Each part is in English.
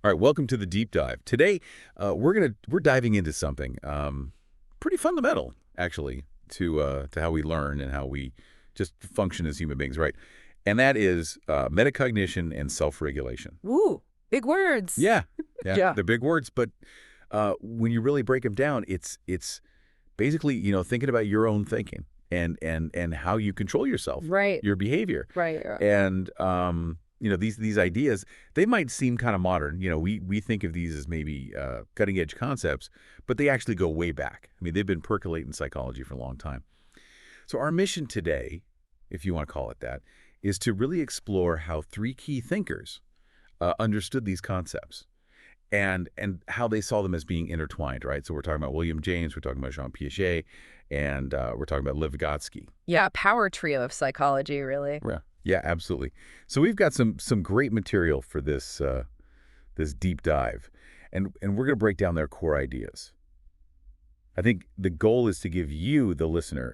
All right, welcome to the deep dive. Today, we're diving into something pretty fundamental, actually, to how we learn and how we just function as human beings, right? And that is metacognition and self-regulation. Ooh, big words. Yeah, yeah, Yeah. they're big words, but when you really break them down, it's basically thinking about your own thinking and how you control yourself, Right, your behavior. right. And these ideas, they might seem kind of modern. We think of these as maybe cutting edge concepts, but they actually go way back. I mean, they've been percolating psychology for a long time. So our mission today, if you want to call it that, is to really explore how three key thinkers understood these concepts and how they saw them as being intertwined, right? So we're talking about William James, we're talking about Jean Piaget, and we're talking about Vygotsky. Yeah, power trio of psychology, really. Yeah, yeah, absolutely. So we've got some great material for this deep dive, and we're going to break down their core ideas. I think the goal is to give you, the listener,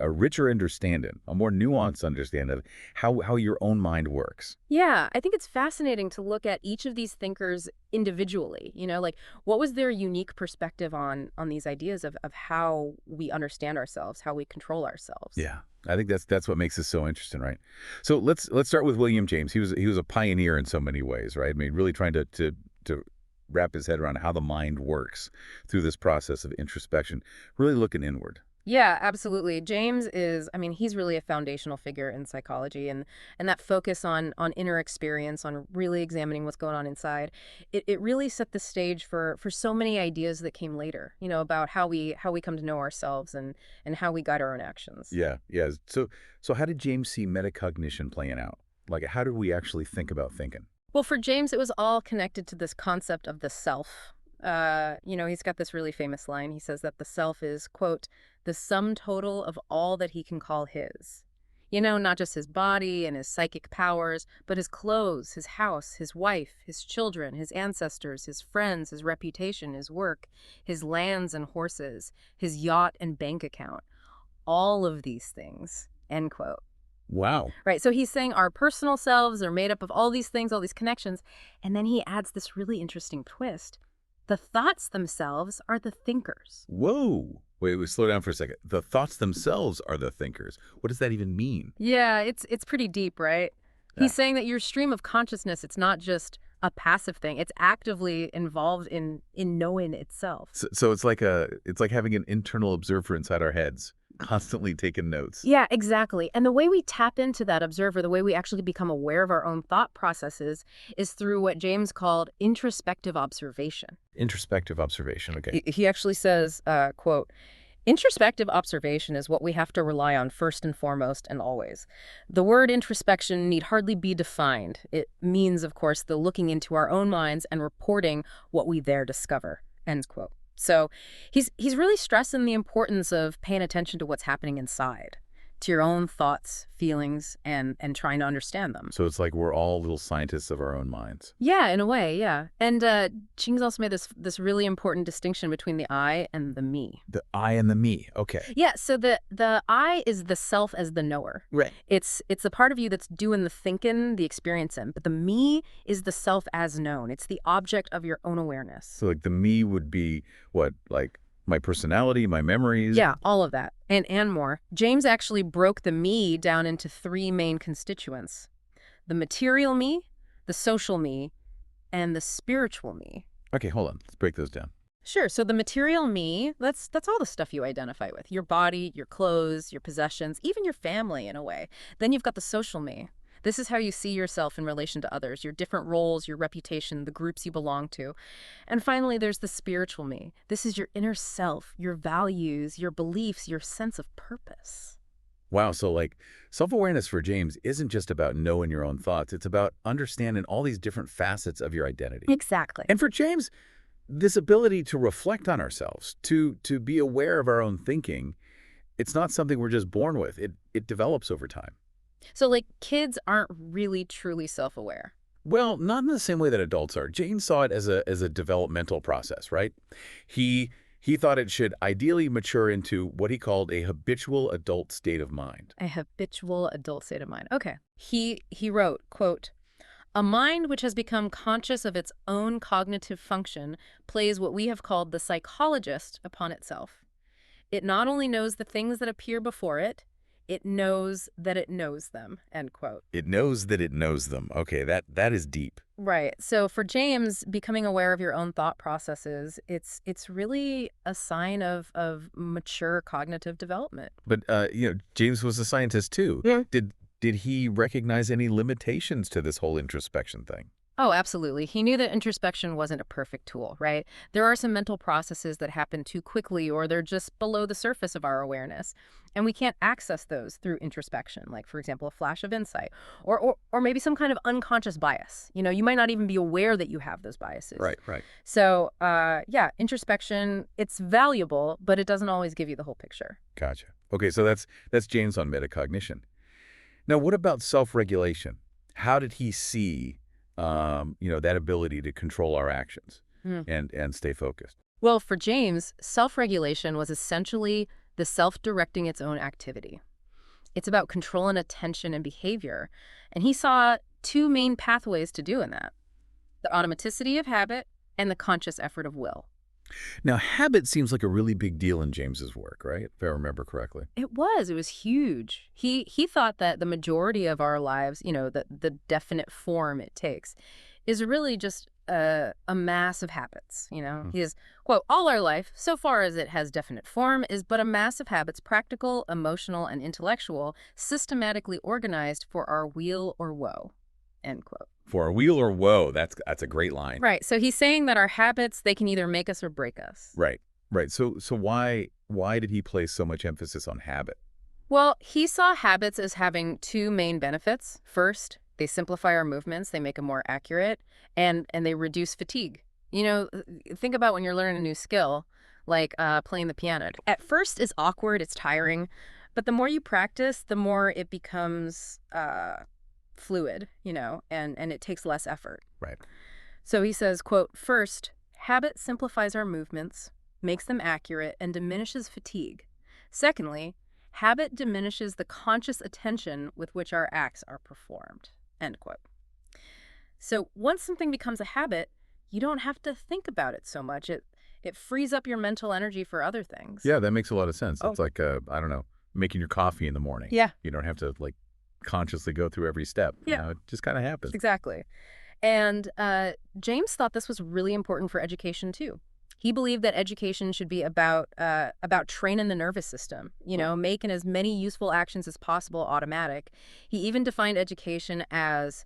a richer understanding, a more nuanced understanding of how your own mind works. Yeah, I think it's fascinating to look at each of these thinkers individually. Like what was their unique perspective on these ideas of how we understand ourselves, how we control ourselves. Yeah, I think that's what makes this so interesting, right? So let's start with William James. He was a pioneer in so many ways, right? I mean, really trying to wrap his head around how the mind works through this process of introspection, really looking inward. Yeah, absolutely. James is, I mean, he's really a foundational figure in psychology and that focus on inner experience, on really examining what's going on inside. It really set the stage for so many ideas that came later, about how we come to know ourselves and how we guide our own actions. Yeah, yeah. So how did James see metacognition playing out? Like, how do we actually think about thinking? Well, for James, it was all connected to this concept of the self. He's got this really famous line. He says that the self is, quote, the sum total of all that he can call his. Not just his body and his psychic powers, but his clothes, his house, his wife, his children, his ancestors, his friends, his reputation, his work, his lands and horses, his yacht and bank account. All of these things, end quote. Wow. Right. So he's saying our personal selves are made up of all these things, all these connections. And then he adds this really interesting twist. The thoughts themselves are the thinkers. Whoa. Wait, slow down for a second. The thoughts themselves are the thinkers. What does that even mean? Yeah, it's pretty deep, right? Yeah. He's saying that your stream of consciousness, it's not just a passive thing. It's actively involved in knowing itself. So it's like having an internal observer inside our heads, constantly taking notes. Yeah, exactly. And the way we tap into that observer, the way we actually become aware of our own thought processes is through what James called introspective observation. Introspective observation. Okay. He actually says, quote, introspective observation is what we have to rely on first and foremost and always. The word introspection need hardly be defined. It means, of course, the looking into our own minds and reporting what we there discover, end quote. So he's really stressing the importance of paying attention to what's happening inside, to your own thoughts, feelings, and trying to understand them. So it's like we're all little scientists of our own minds. Yeah, in a way, yeah. And Ching's also made this really important distinction between the I and the me. The I and the me. Okay. Yeah, so the I is the self as the knower. Right. It's the part of you that's doing the thinking, the experiencing. But the me is the self as known. It's the object of your own awareness. So like the me would be what? Like my personality, my memories? Yeah, all of that. And more. James actually broke the me down into three main constituents. The material me, the social me, and the spiritual me. Okay, hold on. Let's break those down. Sure. So the material me, that's all the stuff you identify with. Your body, your clothes, your possessions, even your family in a way. Then you've got the social me. This is how you see yourself in relation to others, your different roles, your reputation, the groups you belong to. And finally, there's the spiritual me. This is your inner self, your values, your beliefs, your sense of purpose. Wow, so like self-awareness for James isn't just about knowing your own thoughts. It's about understanding all these different facets of your identity. Exactly. And for James, this ability to reflect on ourselves, to be aware of our own thinking, it's not something we're just born with. It develops over time. So, like, kids aren't really truly self-aware. Well, not in the same way that adults are. James saw it as a developmental process, right? He thought it should ideally mature into what he called a habitual adult state of mind. A habitual adult state of mind. Okay. He wrote, quote, A mind which has become conscious of its own cognitive function plays what we have called the psychologist upon itself. It not only knows the things that appear before it, it knows that it knows them, end quote. It knows that it knows them. Okay, that is deep. Right. So for James, becoming aware of your own thought processes, it's really a sign of mature cognitive development. But James was a scientist too. Yeah. Did he recognize any limitations to this whole introspection thing? Oh, absolutely. He knew that introspection wasn't a perfect tool, right? There are some mental processes that happen too quickly or they're just below the surface of our awareness. And we can't access those through introspection, like, for example, a flash of insight or maybe some kind of unconscious bias. You might not even be aware that you have those biases. Right, right. So, yeah, introspection, it's valuable, but it doesn't always give you the whole picture. Gotcha. Okay, so that's James on metacognition. Now, what about self-regulation? How did he see that ability to control our actions and stay focused? Well, for James, self-regulation was essentially the self-directing its own activity. It's about control and attention and behavior. And he saw two main pathways to doing that: the automaticity of habit and the conscious effort of will. Now, habit seems like a really big deal in James's work, right? If I remember correctly. It was huge. He thought that the majority of our lives, the definite form it takes, is really just a mass of habits. He is, quote, all our life, so far as it has definite form, is but a mass of habits, practical, emotional, and intellectual, systematically organized for our weal or woe, end quote. For our weal or woe, that's a great line. Right. So he's saying that our habits, they can either make us or break us. Right. Right. So why did he place so much emphasis on habit? Well, he saw habits as having two main benefits. First, they simplify our movements, they make them more accurate, and they reduce fatigue. Think about when you're learning a new skill, like playing the piano. At first, it's awkward, it's tiring, but the more you practice, the more it becomes fluid, and it takes less effort. Right. So he says, quote, first, habit simplifies our movements, makes them accurate, and diminishes fatigue. Secondly, habit diminishes the conscious attention with which our acts are performed, end quote. So once something becomes a habit, you don't have to think about it so much. It frees up your mental energy for other things. Yeah, that makes a lot of sense. Oh. It's like, I don't know, making your coffee in the morning. Yeah. You don't have to, consciously go through every step. Yeah. It just kind of happens. Exactly. And James thought this was really important for education, too. He believed that education should be about training the nervous system, making as many useful actions as possible automatic. He even defined education as,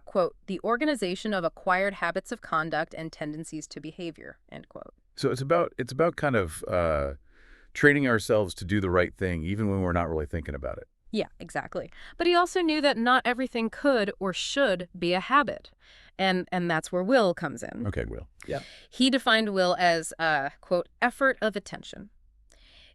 quote, the organization of acquired habits of conduct and tendencies to behavior, end quote. So it's about kind of training ourselves to do the right thing, even when we're not really thinking about it. Yeah, exactly. But he also knew that not everything could or should be a habit. And that's where will comes in. Okay, will. Yeah. He defined will as, quote, effort of attention.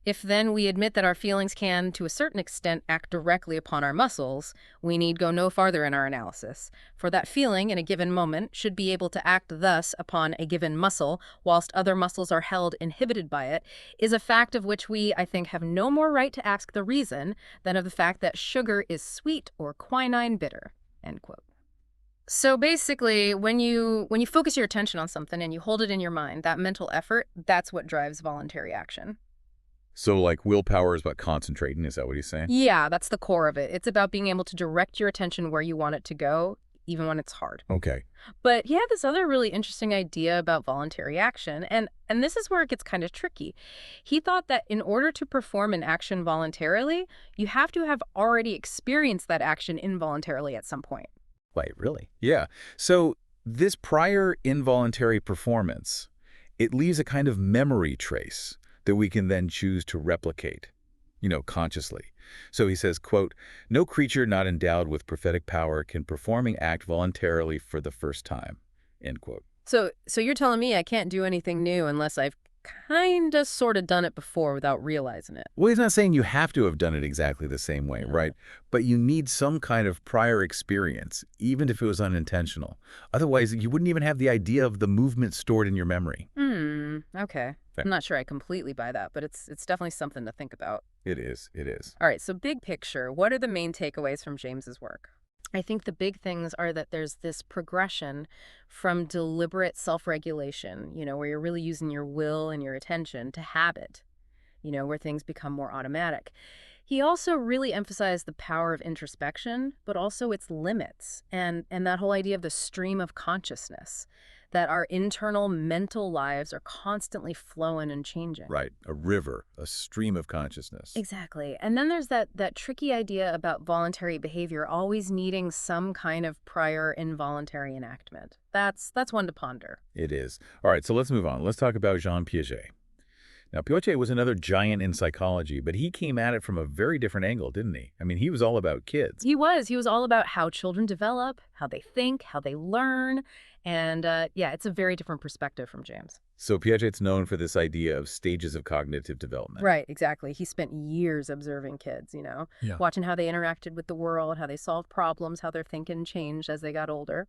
If then we admit that our feelings can, to a certain extent, act directly upon our muscles, we need go no farther in our analysis. For that feeling in a given moment should be able to act thus upon a given muscle, whilst other muscles are held inhibited by it, is a fact of which we, I think, have no more right to ask the reason than of the fact that sugar is sweet or quinine bitter, end quote. So basically, when you focus your attention on something and you hold it in your mind, that mental effort, that's what drives voluntary action. So willpower is about concentrating, is that what he's saying? Yeah, that's the core of it. It's about being able to direct your attention where you want it to go, even when it's hard. Okay. But he had this other really interesting idea about voluntary action, and this is where it gets kind of tricky. He thought that in order to perform an action voluntarily, you have to have already experienced that action involuntarily at some point. Wait, really? Yeah. So this prior involuntary performance, it leaves a kind of memory trace that we can then choose to replicate, consciously. So he says, quote, no creature not endowed with prophetic power can performing act voluntarily for the first time, end quote. So you're telling me I can't do anything new unless I've kind of sort of done it before without realizing it. Well, he's not saying you have to have done it exactly the same way, right? But you need some kind of prior experience, even if it was unintentional. Otherwise, you wouldn't even have the idea of the movement stored in your memory. Okay. I'm not sure I completely buy that, but it's definitely something to think about. It is. It is. All right, so big picture, what are the main takeaways from James's work? I think the big things are that there's this progression from deliberate self-regulation, where you're really using your will and your attention, to habit, where things become more automatic. He also really emphasized the power of introspection, but also its limits, and that whole idea of the stream of consciousness, that our internal mental lives are constantly flowing and changing. Right. A river, a stream of consciousness. Exactly. And then there's that tricky idea about voluntary behavior always needing some kind of prior involuntary enactment. That's one to ponder. It is. All right, so let's move on. Let's talk about Jean Piaget. Now, Piaget was another giant in psychology, but he came at it from a very different angle, didn't he? I mean, he was all about kids. He was. He was all about how children develop, how they think, how they learn. And yeah, it's a very different perspective from James. So Piaget's known for this idea of stages of cognitive development. Right, exactly. He spent years observing kids, Yeah. watching how they interacted with the world, how they solved problems, how their thinking changed as they got older.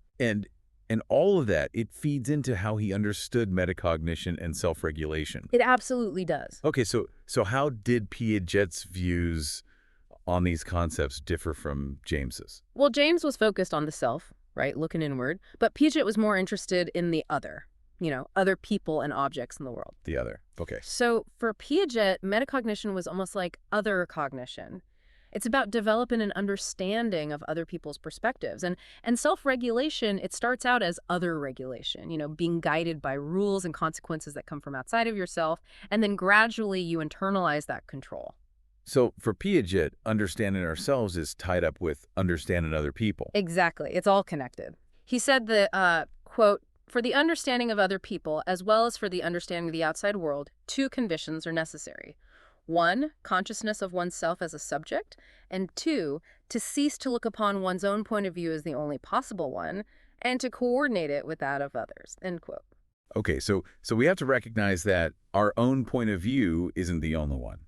And all of that, it feeds into how he understood metacognition and self-regulation. It absolutely does. Okay, so how did Piaget's views on these concepts differ from James's? Well, James was focused on the self, right, looking inward, but Piaget was more interested in the other, other people and objects in the world. The other. Okay. So for Piaget, metacognition was almost like other cognition. It's about developing an understanding of other people's perspectives. And self-regulation, it starts out as other regulation, being guided by rules and consequences that come from outside of yourself, and then gradually you internalize that control. So for Piaget, understanding ourselves is tied up with understanding other people. Exactly. It's all connected. He said that, quote, "For the understanding of other people, as well as for the understanding of the outside world, two conditions are necessary. One, consciousness of oneself as a subject, and two, to cease to look upon one's own point of view as the only possible one, and to coordinate it with that of others," end quote. Okay, so we have to recognize that our own point of view isn't the only one.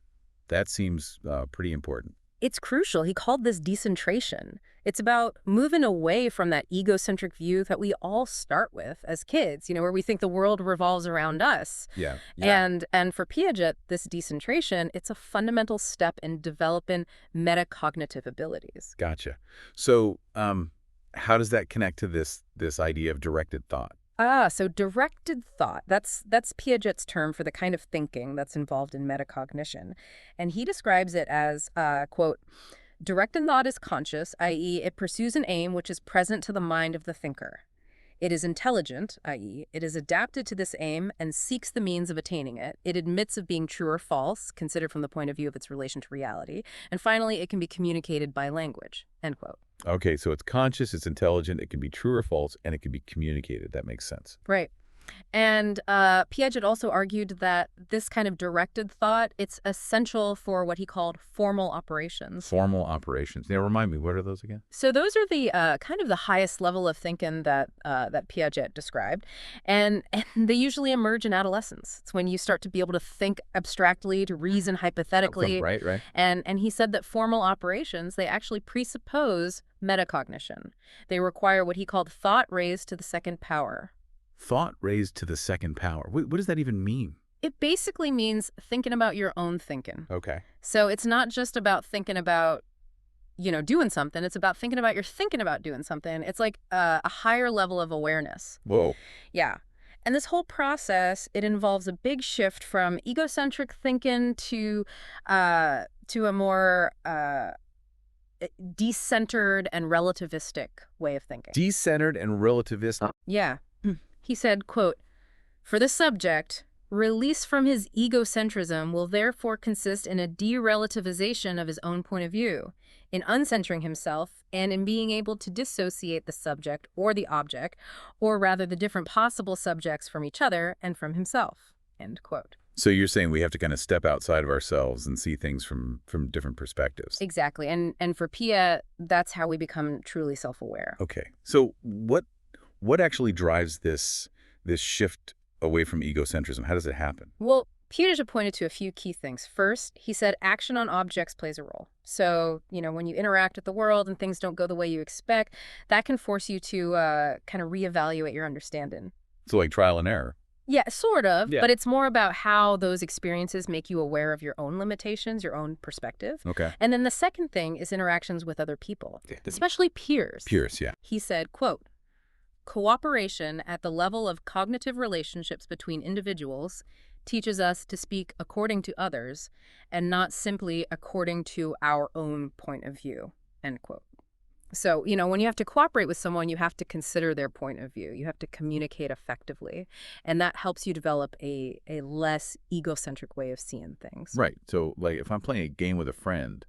That seems pretty important. It's crucial. He called this decentration. It's about moving away from that egocentric view that we all start with as kids, where we think the world revolves around us. Yeah. And for Piaget, this decentration, it's a fundamental step in developing metacognitive abilities. Gotcha. So how does that connect to this idea of directed thought? So directed thought, that's Piaget's term for the kind of thinking that's involved in metacognition. And he describes it as, quote, "Directed thought is conscious, i.e. it pursues an aim which is present to the mind of the thinker. It is intelligent, i.e. it is adapted to this aim and seeks the means of attaining it. It admits of being true or false, considered from the point of view of its relation to reality. And finally, it can be communicated by language," end quote. Okay, so it's conscious, it's intelligent, it can be true or false, and it can be communicated. That makes sense. Right. And Piaget also argued that this kind of directed thought, it's essential for what he called formal operations. Formal operations. Now, remind me, what are those again? So those are the kind of the highest level of thinking that Piaget described. And they usually emerge in adolescence. It's when you start to be able to think abstractly, to reason hypothetically. Right. And he said that formal operations, they actually presuppose metacognition. They require what he called thought raised to the second power. Thought raised to the second power. What does that even mean? It basically means thinking about your own thinking. Okay. So it's not just about thinking about, doing something. It's about thinking about you're thinking about doing something. It's like a higher level of awareness. Whoa. Yeah. And this whole process, it involves a big shift from egocentric thinking to a more decentered and relativistic way of thinking. Decentered and relativist. Yeah. He said, quote, "For the subject, release from his egocentrism will therefore consist in a derelativization of his own point of view, in uncentering himself, and in being able to dissociate the subject or the object, or rather the different possible subjects from each other and from himself," end quote. So you're saying we have to kind of step outside of ourselves and see things from different perspectives. Exactly. And for Pia, that's how we become truly self-aware. Okay. So what actually drives this shift away from egocentrism? How does it happen? Well, Piaget pointed to a few key things. First, he said action on objects plays a role. So, when you interact with the world and things don't go the way you expect, that can force you to kind of reevaluate your understanding. So like trial and error. Yeah, sort of, Yeah. but it's more about how those experiences make you aware of your own limitations, your own perspective. Okay. And then the second thing is interactions with other people, Yeah. especially peers. Pierce, yeah. He said, quote, cooperation at the level of cognitive relationships between individuals teaches us to speak according to others and not simply according to our own point of view, end quote. So, when you have to cooperate with someone, you have to consider their point of view. You have to communicate effectively. And that helps you develop a less egocentric way of seeing things. Right. So, like, if I'm playing a game with a friend,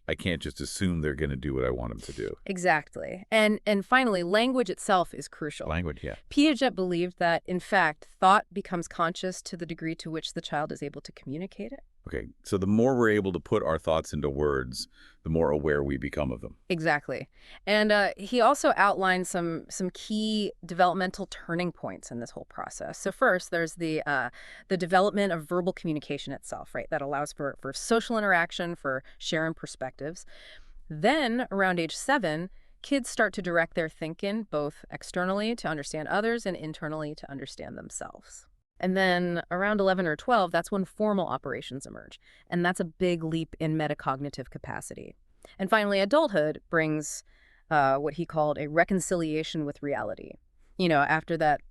I can't just assume they're going to do what I want them to do. Exactly. And finally, language itself is crucial. Language, yeah. Piaget believed that, in fact, thought becomes conscious to the degree to which the child is able to communicate it. Okay. So the more we're able to put our thoughts into words, the more aware we become of them. Exactly. And he also outlined some key developmental turning points in this whole process. So first, there's the development of verbal communication itself, right? That allows for social interaction, for sharing perspectives. Then, around age 7, kids start to direct their thinking both externally to understand others and internally to understand themselves. And then around 11 or 12, that's when formal operations emerge. And that's a big leap in metacognitive capacity. And finally, adulthood brings what he called a reconciliation with reality. After that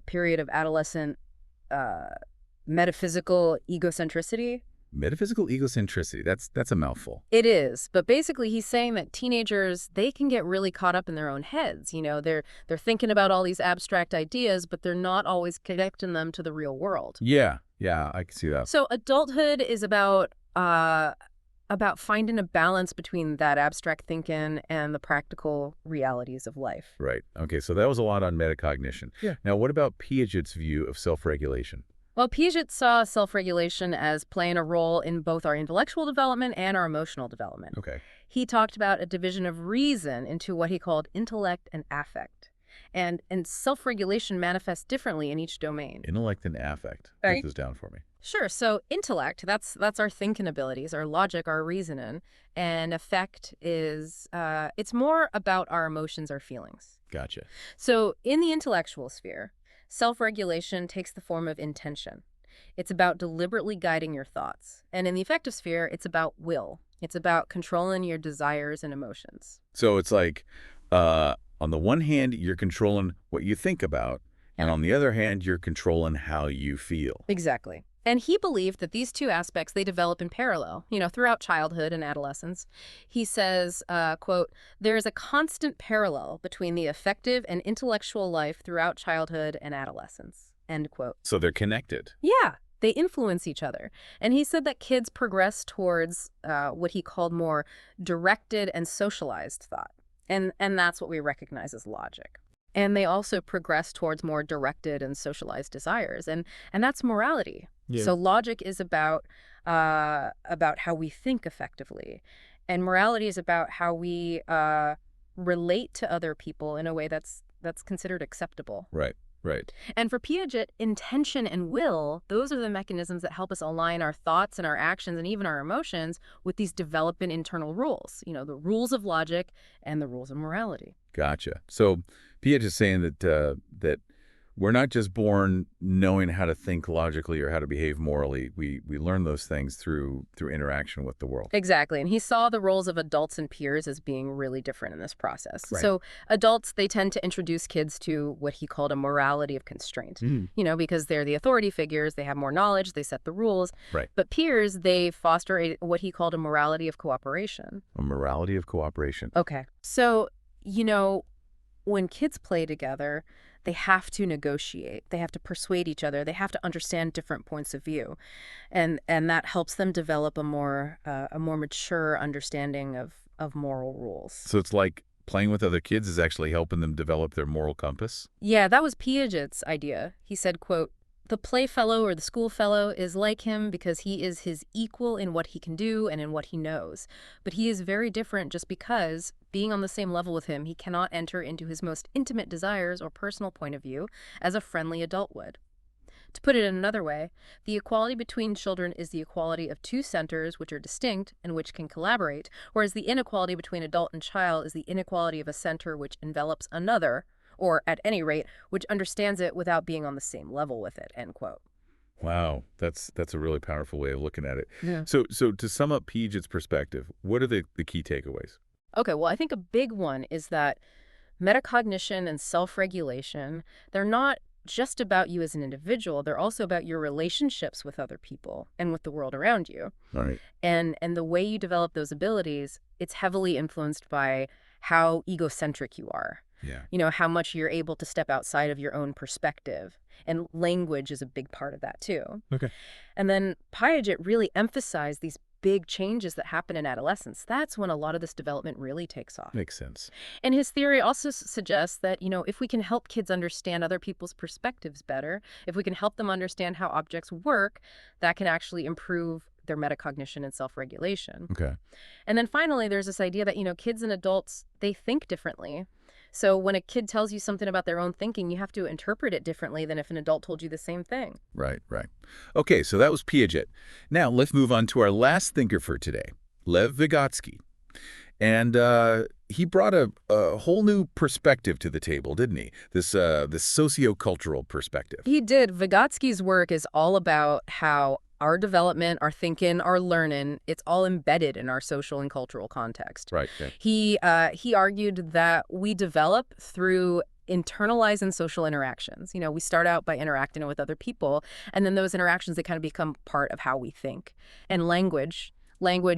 period of adolescent metaphysical egocentricity. Metaphysical egocentricity, that's a mouthful. It is, but basically he's saying that teenagers, they can get really caught up in their own heads. They're thinking about all these abstract ideas, but they're not always connecting them to the real world. Yeah, I can see that. So adulthood is about finding a balance between that abstract thinking and the practical realities of life. Right. Okay, so that was a lot on metacognition. Yeah. Now, what about Piaget's view of self-regulation? Well, Piaget saw self-regulation as playing a role in both our intellectual development and our emotional development. Okay. He talked about a division of reason into what he called intellect and affect. And self-regulation manifests differently in each domain. Intellect and affect. Right. Break this down for me. Sure. So intellect, that's our thinking abilities, our logic, our reasoning. And affect is, it's more about our emotions, our feelings. Gotcha. So in the intellectual sphere, self-regulation takes the form of intention. It's about deliberately guiding your thoughts. And in the affective sphere, it's about will. It's about controlling your desires and emotions. So it's like, on the one hand, you're controlling what you think about, and on the other hand, you're controlling how you feel. Exactly. And he believed that these two aspects, they develop in parallel, throughout childhood and adolescence. He says, quote, there is a constant parallel between the affective and intellectual life throughout childhood and adolescence, end quote. So they're connected. Yeah, they influence each other. And he said that kids progress towards what he called more directed and socialized thought. And that's what we recognize as logic. And they also progress towards more directed and socialized desires. And that's morality. Yeah. So logic is about how we think effectively. And morality is about how we relate to other people in a way that's considered acceptable. Right. And for Piaget, intention and will, those are the mechanisms that help us align our thoughts and our actions and even our emotions with these developing internal rules, the rules of logic and the rules of morality. Gotcha. So Piaget is saying that we're not just born knowing how to think logically or how to behave morally. We learn those things through interaction with the world. Exactly. And he saw the roles of adults and peers as being really different in this process. Right. So adults, they tend to introduce kids to what he called a morality of constraint, because they're the authority figures, they have more knowledge, they set the rules. Right. But peers, they foster what he called a morality of cooperation. A morality of cooperation. Okay. So, when kids play together, they have to negotiate. They have to persuade each other. They have to understand different points of view. And that helps them develop a more mature understanding of moral rules. So it's like playing with other kids is actually helping them develop their moral compass? Yeah, that was Piaget's idea. He said, quote, the playfellow or the schoolfellow is like him because he is his equal in what he can do and in what he knows. But he is very different just because, being on the same level with him, he cannot enter into his most intimate desires or personal point of view as a friendly adult would. To put it in another way, the equality between children is the equality of two centers which are distinct and which can collaborate, whereas the inequality between adult and child is the inequality of a center which envelops another, or at any rate, which understands it without being on the same level with it, end quote. Wow, that's a really powerful way of looking at it. Yeah. So to sum up Piaget's perspective, what are the key takeaways? Okay, well, I think a big one is that metacognition and self-regulation, they're not just about you as an individual, they're also about your relationships with other people and with the world around you. All right. And the way you develop those abilities, it's heavily influenced by how egocentric you are. Yeah. How much you're able to step outside of your own perspective. And language is a big part of that too. Okay. And then Piaget really emphasized these big changes that happen in adolescence. That's when a lot of this development really takes off. Makes sense. And his theory also suggests that, if we can help kids understand other people's perspectives better, if we can help them understand how objects work, that can actually improve their metacognition and self-regulation. Okay. And then finally, there's this idea that, kids and adults, they think differently. So when a kid tells you something about their own thinking, you have to interpret it differently than if an adult told you the same thing. Right, right. Okay, so that was Piaget. Now let's move on to our last thinker for today, Lev Vygotsky. And he brought a whole new perspective to the table, didn't he? This sociocultural perspective. He did. Vygotsky's work is all about how our development, our thinking, our learning, it's all embedded in our social and cultural context. Right. Yeah. He argued that we develop through internalizing social interactions. We start out by interacting with other people, and then those interactions, they kind of become part of how we think. And language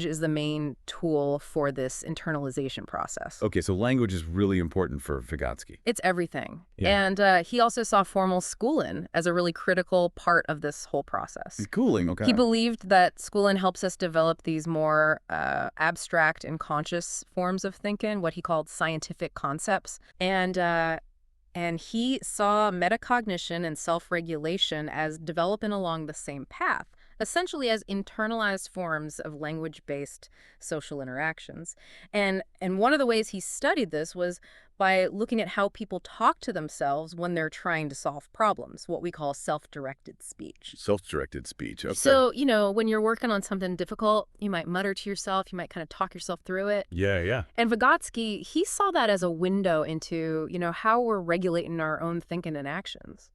is the main tool for this internalization process. Okay, so language is really important for Vygotsky. It's everything. Yeah. And he also saw formal schooling as a really critical part of this whole process. Schooling, okay. He believed that schooling helps us develop these more abstract and conscious forms of thinking, what he called scientific concepts. And he saw metacognition and self-regulation as developing along the same path, essentially as internalized forms of language-based social interactions. And one of the ways he studied this was by looking at how people talk to themselves when they're trying to solve problems, what we call self-directed speech. Self-directed speech, okay. So, when you're working on something difficult, you might mutter to yourself, you might kind of talk yourself through it. Yeah, yeah. And Vygotsky, he saw that as a window into, how we're regulating our own thinking and actions.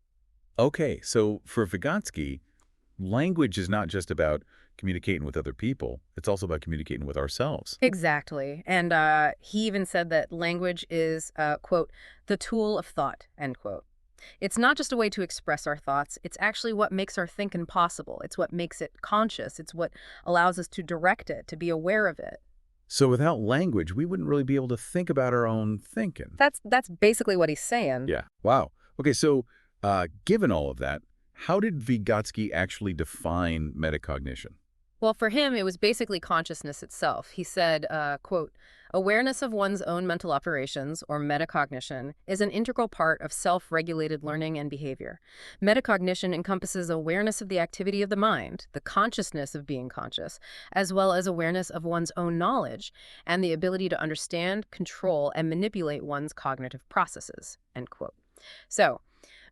Okay, so for Vygotsky, language is not just about communicating with other people. It's also about communicating with ourselves. Exactly. And he even said that language is, quote, the tool of thought, end quote. It's not just a way to express our thoughts. It's actually what makes our thinking possible. It's what makes it conscious. It's what allows us to direct it, to be aware of it. So without language, we wouldn't really be able to think about our own thinking. That's basically what he's saying. Yeah. Wow. Okay, so given all of that, how did Vygotsky actually define metacognition? Well, for him, it was basically consciousness itself. He said, quote, awareness of one's own mental operations, or metacognition, is an integral part of self-regulated learning and behavior. Metacognition encompasses awareness of the activity of the mind, the consciousness of being conscious, as well as awareness of one's own knowledge and the ability to understand, control, and manipulate one's cognitive processes, end quote. So,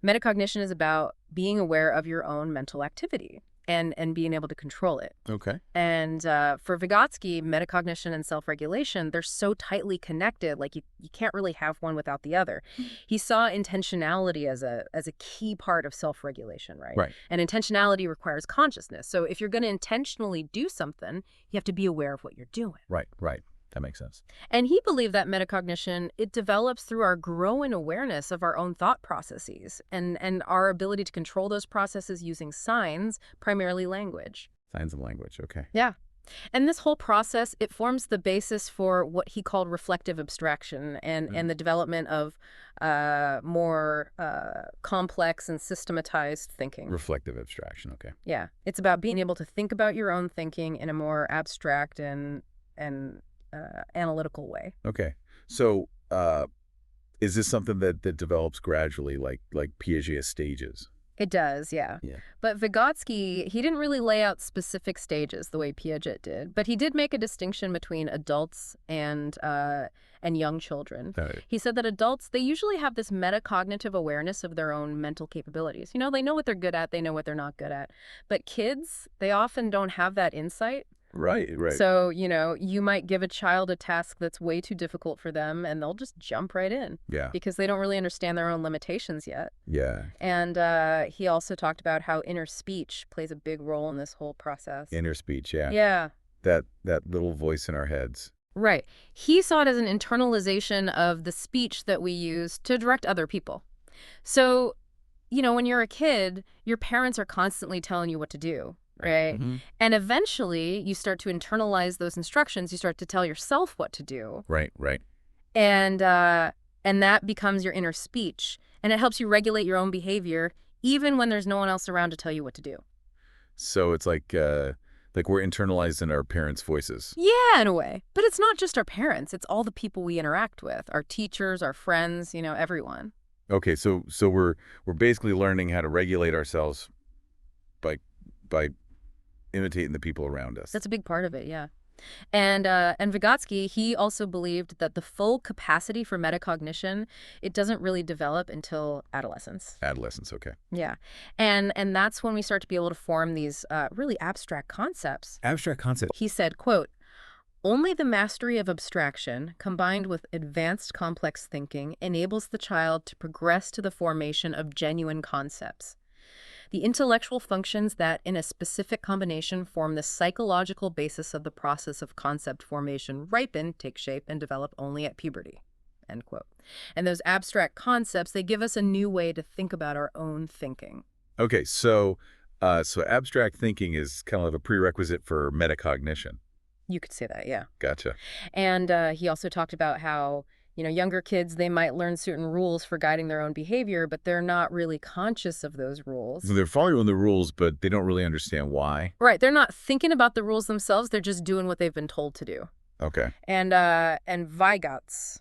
metacognition is about being aware of your own mental activity and being able to control it. Okay. And for Vygotsky, metacognition and self-regulation, they're so tightly connected, like you can't really have one without the other. He saw intentionality as a key part of self-regulation, right? Right. And intentionality requires consciousness. So if you're going to intentionally do something, you have to be aware of what you're doing. Right, right. That makes sense. And he believed that metacognition, it develops through our growing awareness of our own thought processes and our ability to control those processes using signs, primarily language. Signs and language, okay. Yeah. And this whole process, it forms the basis for what he called reflective abstraction and the development of more complex and systematized thinking. Reflective abstraction, okay. Yeah. It's about being able to think about your own thinking in a more abstract and analytical way. Okay. So is this something that develops gradually, like Piaget stages? It does, yeah. But Vygotsky, he didn't really lay out specific stages the way Piaget did, but he did make a distinction between adults and young children. Right. He said that adults, they usually have this metacognitive awareness of their own mental capabilities. They know what they're good at, they know what they're not good at. But kids, they often don't have that insight. Right, right. So, you might give a child a task that's way too difficult for them, and they'll just jump right in Yeah, because they don't really understand their own limitations yet. yeah. And he also talked about how inner speech plays a big role in this whole process. Inner speech, yeah. Yeah, That little voice in our heads. right. He saw it as an internalization of the speech that we use to direct other people. So, when you're a kid, your parents are constantly telling you what to do, right? Hmm. And eventually, you start to internalize those instructions. You start to tell yourself what to do. Right, right. And that becomes your inner speech. And it helps you regulate your own behavior, even when there's no one else around to tell you what to do. So it's like we're internalized in our parents' voices. Yeah, in a way. But it's not just our parents. It's all the people we interact with, our teachers, our friends, everyone. Okay, so we're basically learning how to regulate ourselves by by imitating the people around us. That's a big part of it, yeah. And Vygotsky, he also believed that the full capacity for metacognition, it doesn't really develop until adolescence. Adolescence, okay. Yeah. And that's when we start to be able to form these really abstract concepts. Abstract concept. He said, quote, "Only the mastery of abstraction, combined with advanced complex thinking, enables the child to progress to the formation of genuine concepts. The intellectual functions that, in a specific combination, form the psychological basis of the process of concept formation ripen, take shape, and develop only at puberty." End quote. And those abstract concepts, they give us a new way to think about our own thinking. Okay, so abstract thinking is kind of a prerequisite for metacognition. You could say that, yeah. Gotcha. And he also talked about how, younger kids, they might learn certain rules for guiding their own behavior, but they're not really conscious of those rules. They're following the rules, but they don't really understand why. Right. They're not thinking about the rules themselves. They're just doing what they've been told to do. Okay. And Vygots,